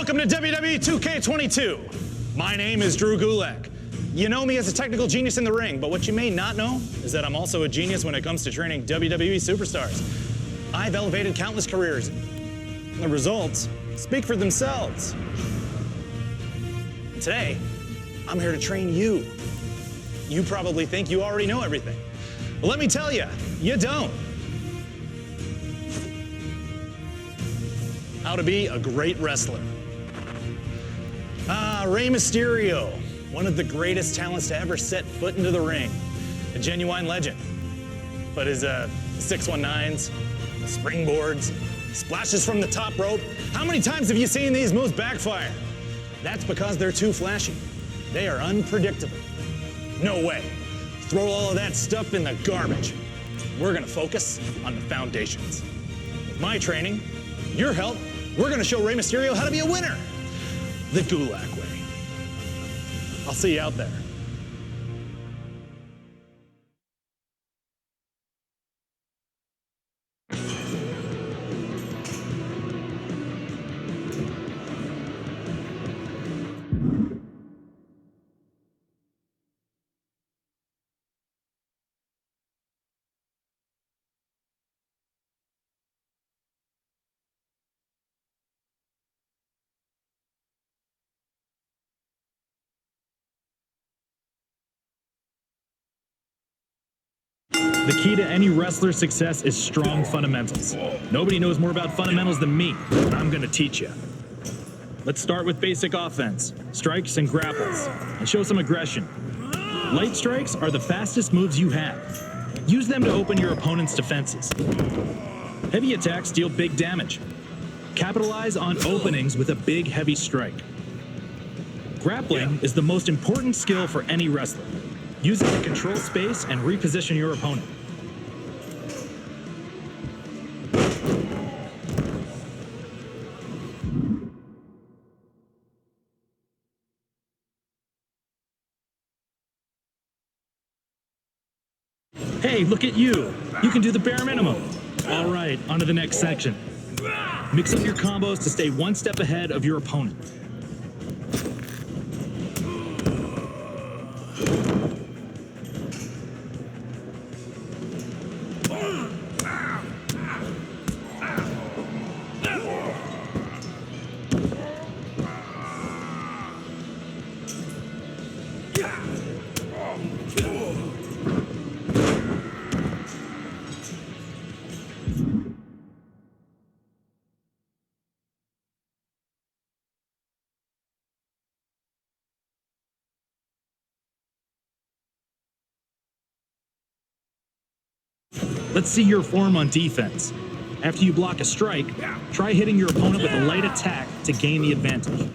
welcome to WWE 2K22. My name is Drew Gulak. You know me as a technical genius in the ring, but what you may not know is that I'm also a genius when it comes to training WWE superstars. I've elevated countless careers. The results speak for themselves. Today, I'm here to train you. You probably think you already know everything. But let me tell you, you don't. How to be a great wrestler. Rey Mysterio, one of the greatest talents to ever set foot into the ring. A genuine legend. But his 619s, springboards, splashes from the top rope, how many times have you seen these moves backfire? That's because they're too flashy. They are unpredictable. No way. Throw all of that stuff in the garbage. We're gonna focus on the foundations. With my training, your help, we're gonna show Rey Mysterio how to be a winner. The Gulak way. I'll see you out there. The key to any wrestler's success is strong fundamentals. Nobody knows more about fundamentals than me, but I'm gonna teach you. Let's start with basic offense, strikes and grapples, and show some aggression. Light strikes are the fastest moves you have. Use them to open your opponent's defenses. Heavy attacks deal big damage. Capitalize on openings with a big, heavy strike. Grappling is the most important skill for any wrestler. Use it to control space and reposition your opponent. Hey, look at you! You can do the bare minimum. All right, on to the next section. Mix up your combos to stay one step ahead of your opponent. Let's see your form on defense. After you block a strike, try hitting your opponent with a light attack to gain the advantage.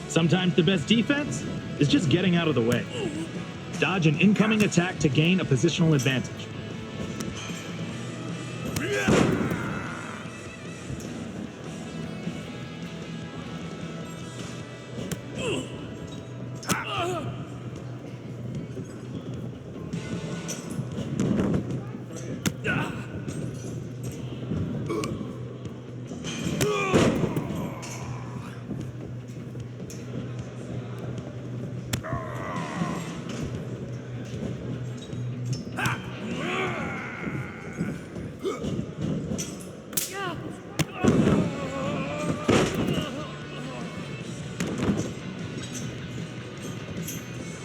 Sometimes the best defense is just getting out of the way. Dodge an incoming attack to gain a positional advantage.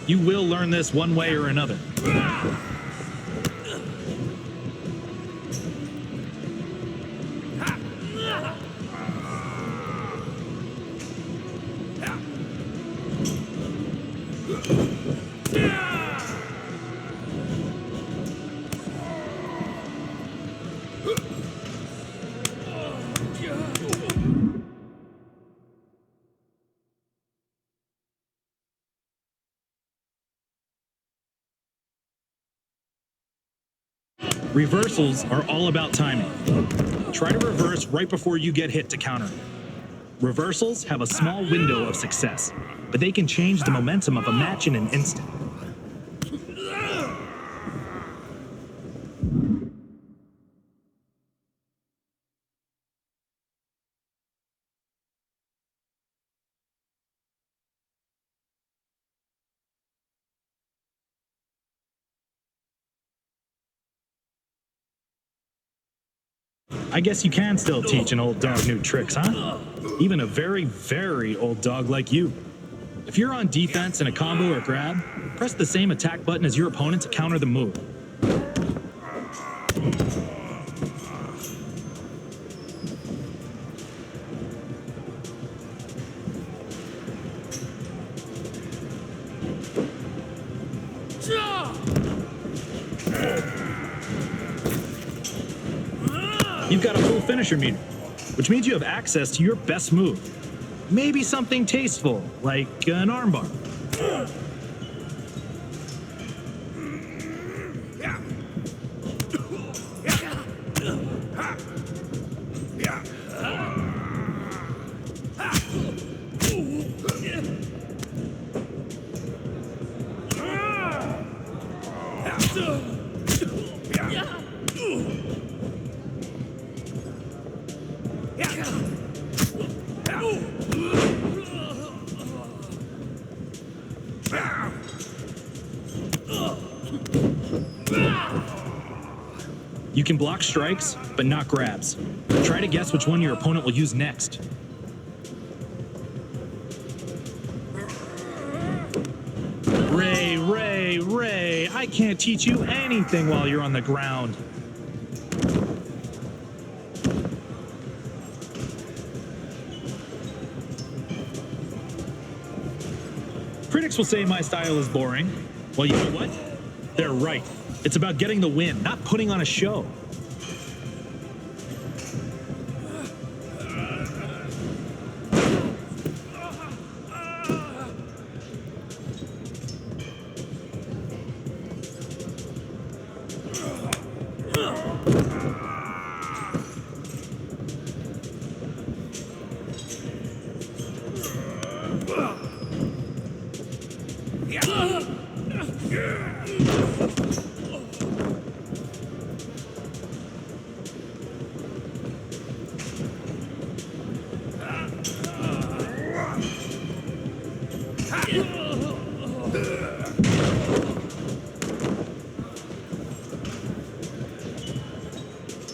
You will learn this one way or another. Reversals are all about timing. Try to reverse right before you get hit to counter. Reversals have a small window of success, but they can change the momentum of a match in an instant. I guess you can still teach an old dog new tricks, huh? Even a very, very old dog like you. If you're on defense in a combo or grab, press the same attack button as your opponent to counter the move. You've got a full finisher meter, which means you have access to your best move. Maybe something tasteful, like an armbar. You can block strikes, but not grabs. Try to guess which one your opponent will use next. Ray, I can't teach you anything while you're on the ground. Critics will say my style is boring. Well, you know what? They're right. It's about getting the win, not putting on a show.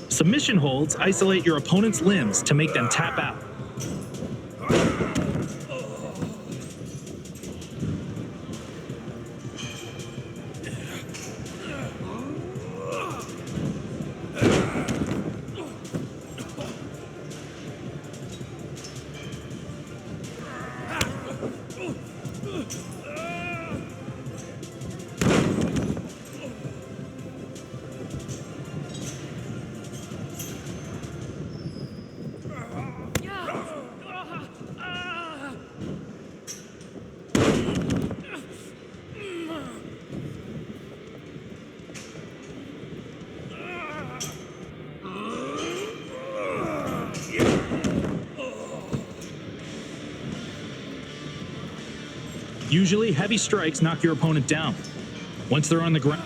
Submission holds isolate your opponent's limbs to make them tap out. Usually, heavy strikes knock your opponent down. Once they're on the ground.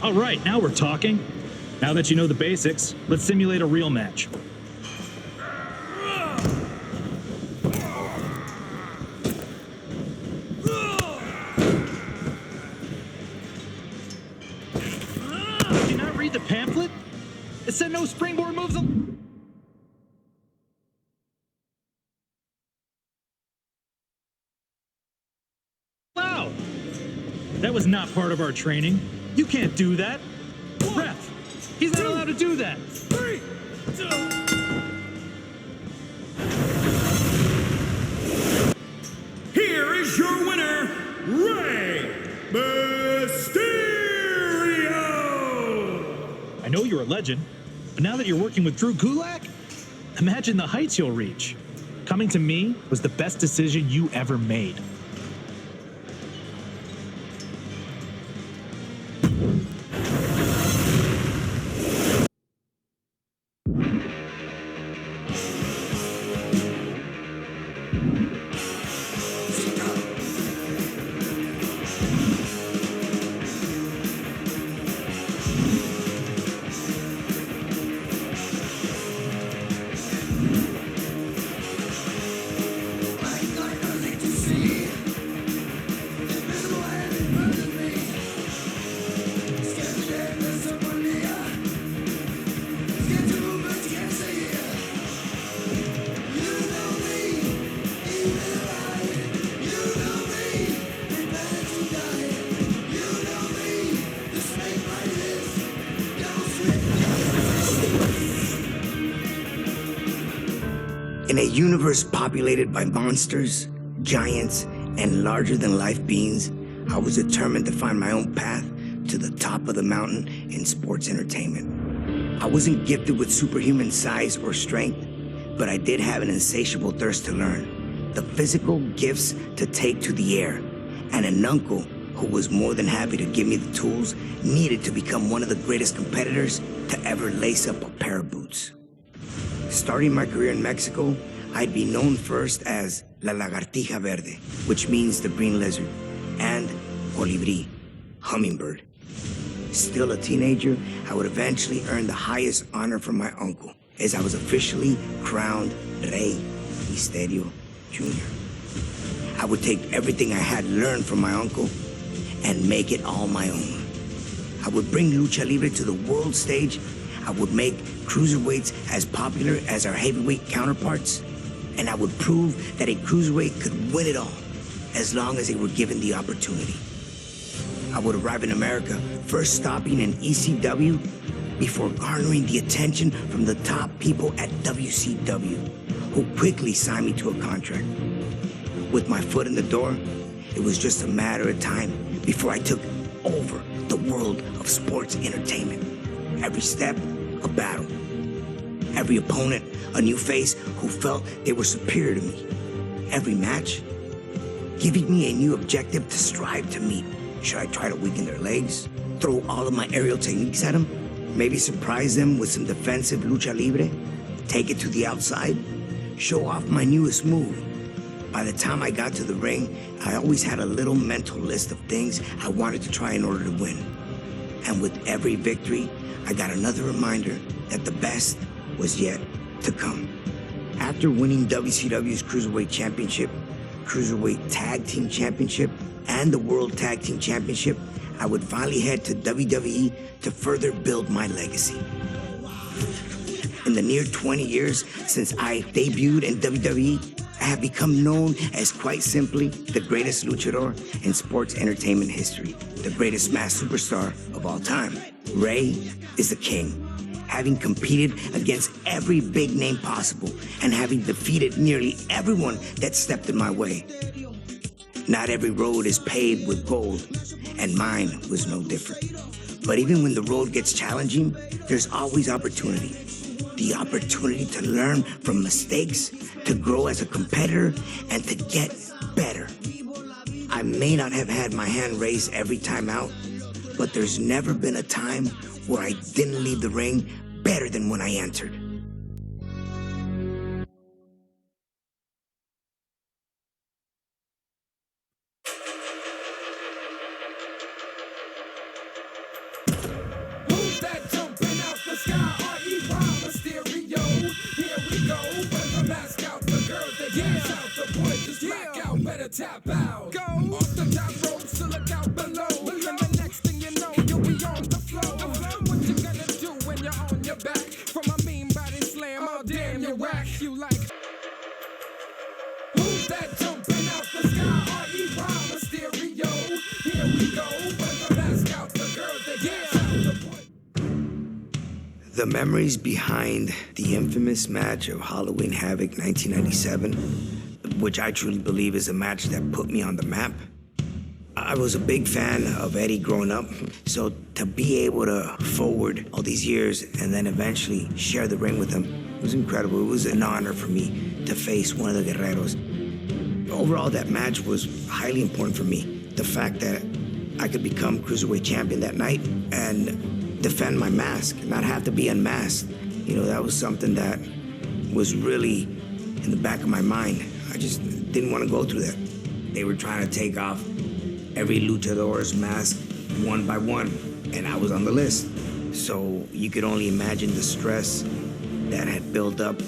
All right, now we're talking. Now that you know the basics, let's simulate a real match. Did you not read the pamphlet? It said no springboard moves. Wow! That was not part of our training. You can't do that. Ref, he's not allowed to do that. 3, 2. Here is your winner, Rey Mysterio! I know you're a legend, but now that you're working with Drew Gulak, imagine the heights you'll reach. Coming to me was the best decision you ever made. In a universe populated by monsters, giants, and larger-than-life beings, I was determined to find my own path to the top of the mountain in sports entertainment. I wasn't gifted with superhuman size or strength, but I did have an insatiable thirst to learn, the physical gifts to take to the air, and an uncle who was more than happy to give me the tools needed to become one of the greatest competitors to ever lace up a pair of boots. Starting my career in Mexico, I'd be known first as La Lagartija Verde, which means the green lizard, and Colibri, hummingbird. Still a teenager, I would eventually earn the highest honor from my uncle, as I was officially crowned Rey Misterio Jr. I would take everything I had learned from my uncle and make it all my own. I would bring Lucha Libre to the world stage. I would make cruiserweights as popular as our heavyweight counterparts. And I would prove that a cruiserweight could win it all, as long as they were given the opportunity. I would arrive in America, first stopping in ECW, before garnering the attention from the top people at WCW, who quickly signed me to a contract. With my foot in the door, it was just a matter of time before I took over the world of sports entertainment. Every step, a battle. Every opponent, a new face who felt they were superior to me. Every match, giving me a new objective to strive to meet. Should I try to weaken their legs? Throw all of my aerial techniques at them? Maybe surprise them with some defensive lucha libre? Take it to the outside? Show off my newest move? By the time I got to the ring, I always had a little mental list of things I wanted to try in order to win. And with every victory, I got another reminder that the best was yet to come. After winning WCW's Cruiserweight Championship, Cruiserweight Tag Team Championship, and the World Tag Team Championship, I would finally head to WWE to further build my legacy. In the near 20 years since I debuted in WWE, I have become known as, quite simply, the greatest luchador in sports entertainment history, the greatest masked superstar of all time. Rey is the king, having competed against every big name possible and having defeated nearly everyone that stepped in my way. Not every road is paved with gold, and mine was no different. But even when the road gets challenging, there's always opportunity. The opportunity to learn from mistakes, to grow as a competitor, and to get better. I may not have had my hand raised every time out, but there's never been a time where I didn't leave the ring better than when I entered. Who's that jumping out the sky? R.E.Y. Mysterio. Here we go. When the mask out, the girls they dance out. The boys just black out. Better tap out. Go off the top rope, so look out below. And the next thing you know, you'll be on the floor. What you gonna do when you're on your back? From a mean body slam, oh damn, you whack. You like. Who's that jumping out the sky? R.E.Y. Mysterio. Here we go. When the mask out, the girls they dance out. The boys. The memories behind the infamous match of Halloween Havoc 1997, which I truly believe is a match that put me on the map. I was a big fan of Eddie growing up, so to be able to forward all these years and then eventually share the ring with him was incredible. It was an honor for me to face one of the Guerreros. Overall, that match was highly important for me. The fact that I could become Cruiserweight Champion that night and defend my mask, not have to be unmasked. You know, that was something that was really in the back of my mind. I just didn't want to go through that. They were trying to take off every luchador's mask one by one, and I was on the list. So you could only imagine the stress that had built up.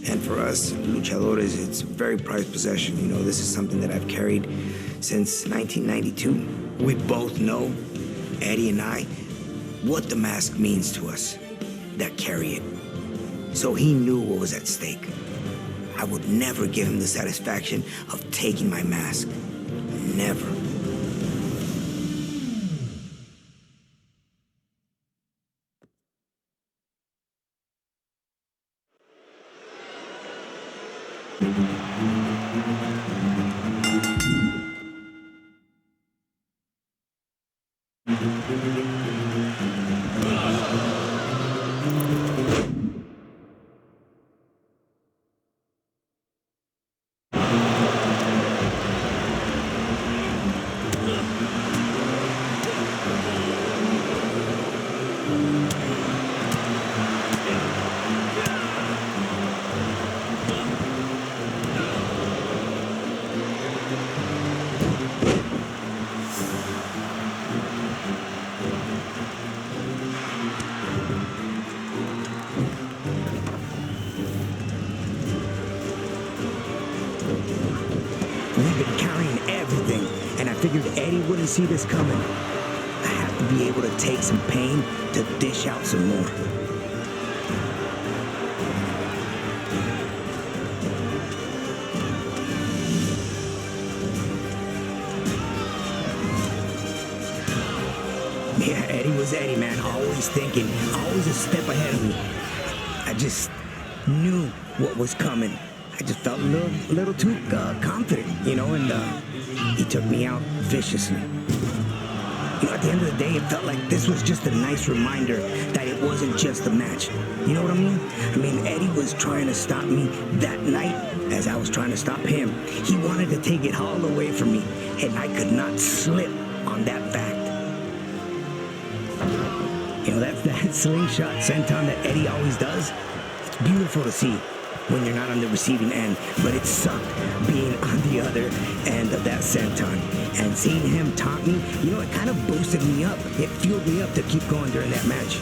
And for us luchadores, it's a very prized possession. You know, this is something that I've carried since 1992. We both know, Eddie and I, what the mask means to us that carry it. So he knew what was at stake. I would never give him the satisfaction of taking my mask. Never. We've been carrying everything, and I figured Eddie wouldn't see this coming. I have to be able to take some pain to dish out some more. Yeah, Eddie was Eddie, man. Always thinking, always a step ahead of me. I just knew what was coming. I just felt a little too confident, you know, and he took me out viciously. You know, at the end of the day, it felt like this was just a nice reminder that it wasn't just a match. You know what I mean? I mean, Eddie was trying to stop me that night as I was trying to stop him. He wanted to take it all away from me, and I could not slip on that fact. You know, that slingshot senton that Eddie always does, it's beautiful to see when you're not on the receiving end, but it sucked being on the other end of that senton. And seeing him taunt me, you know, it kind of boosted me up. It fueled me up to keep going during that match.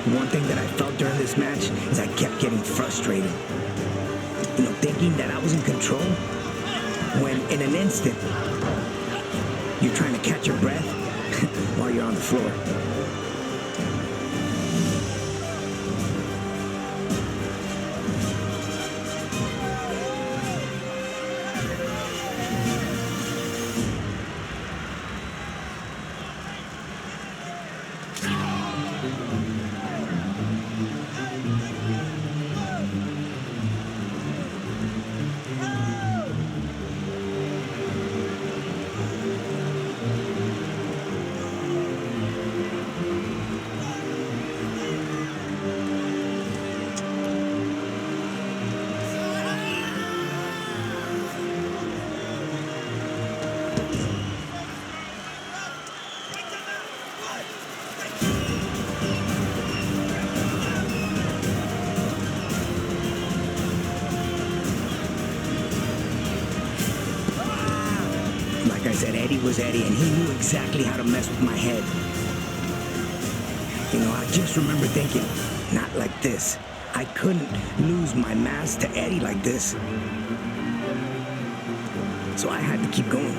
One thing that I felt during this match is I kept getting frustrated. You know, thinking that I was in control, when in an instant, you're trying to catch your breath while you're on the floor. said Eddie was Eddie, and he knew exactly how to mess with my head. You know, I just remember thinking, not like this. I couldn't lose my mask to Eddie like this. So I had to keep going.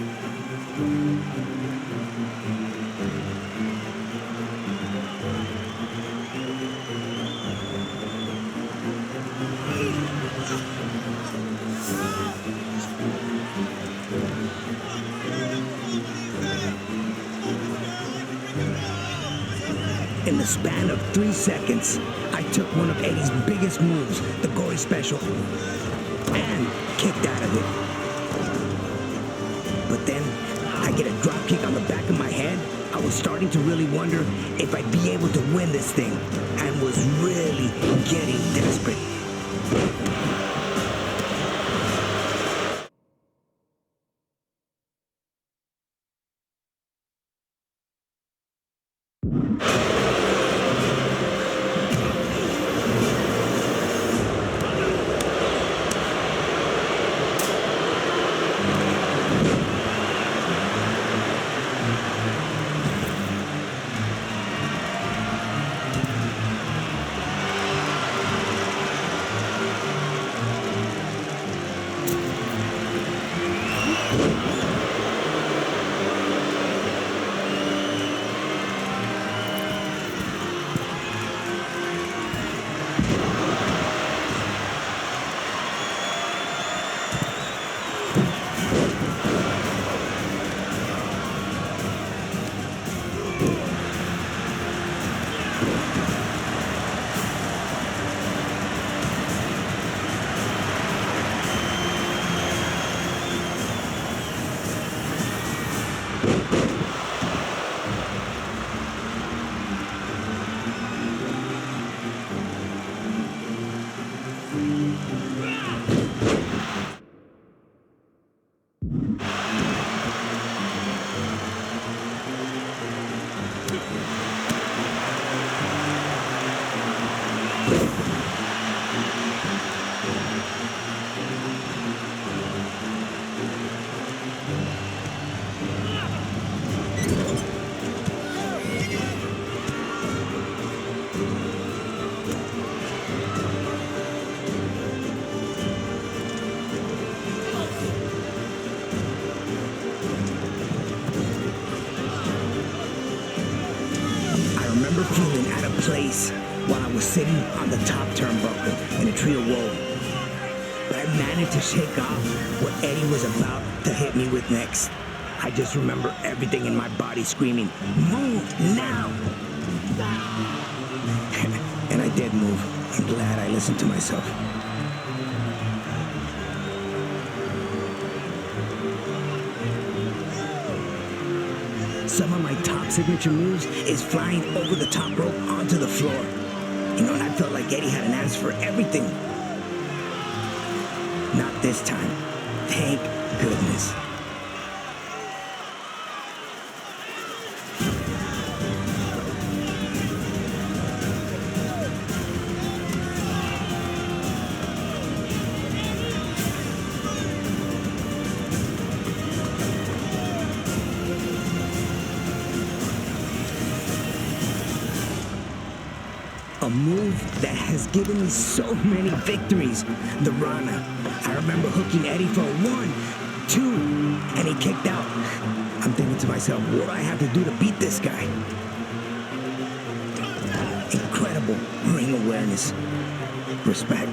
In the span of 3 seconds, I took one of Eddie's biggest moves, the gory special, and kicked out of it. But then, I get a drop kick on the back of my head. I was starting to really wonder if I'd be able to win this thing, and was really getting desperate. Feeling out of place while I was sitting on the top turnbuckle in a tree of woe. But I managed to shake off what Eddie was about to hit me with next. I just remember everything in my body screaming, "Move now!" And I did move. I'm glad I listened to myself. Some of my top signature moves is flying over the top rope onto the floor. You know, and I felt like Eddie had an answer for everything. Not this time. Thank goodness. A move that has given me so many victories. The Rana. I remember hooking Eddie for a 1, 2, and he kicked out. I'm thinking to myself, what do I have to do to beat this guy? Incredible ring awareness. Respect.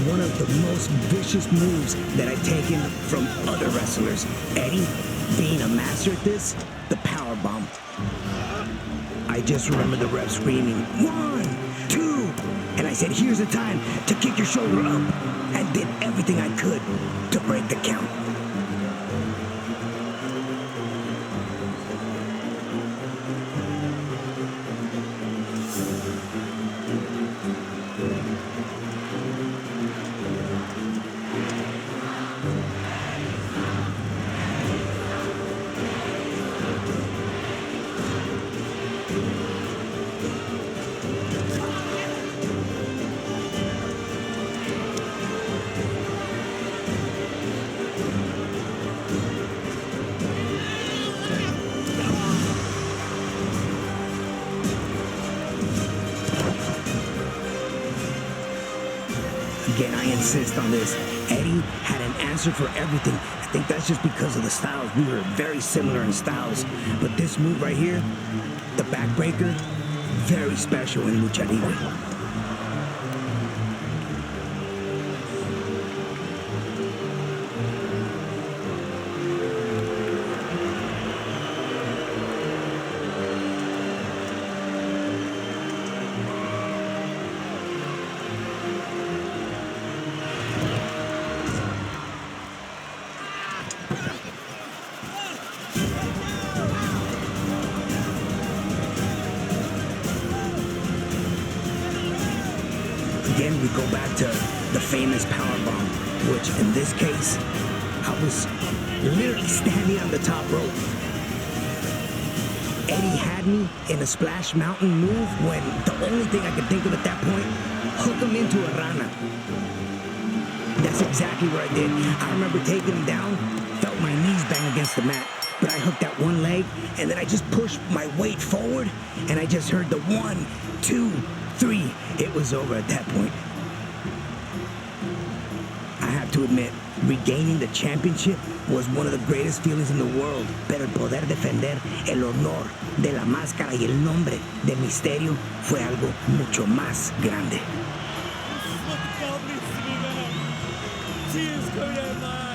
one of the most vicious moves that I've taken from other wrestlers. Eddie, being a master at this, the power bomb. I just remember the ref screaming, 1, 2, and I said, here's the time to kick your shoulder up, and did everything I could to break the count. Again, I insist on this. Eddie had an answer for everything. I think that's just because of the styles. We were very similar in styles. But this move right here, the backbreaker, very special in Lucha Libre. Again, we go back to the famous power bomb, which in this case, I was literally standing on the top rope. Eddie had me in a splash mountain move when the only thing I could think of at that point, hook him into a rana. That's exactly what I did. I remember taking him down, felt my knees bang against the mat, but I hooked that one leg, and then I just pushed my weight forward, and I just heard the 1, 2, 3. It was over at that point. I have to admit, regaining the championship was one of the greatest feelings in the world, pero el poder defender el honor de la máscara y el nombre de Misterio fue algo mucho más grande. Tears coming out of my eyes.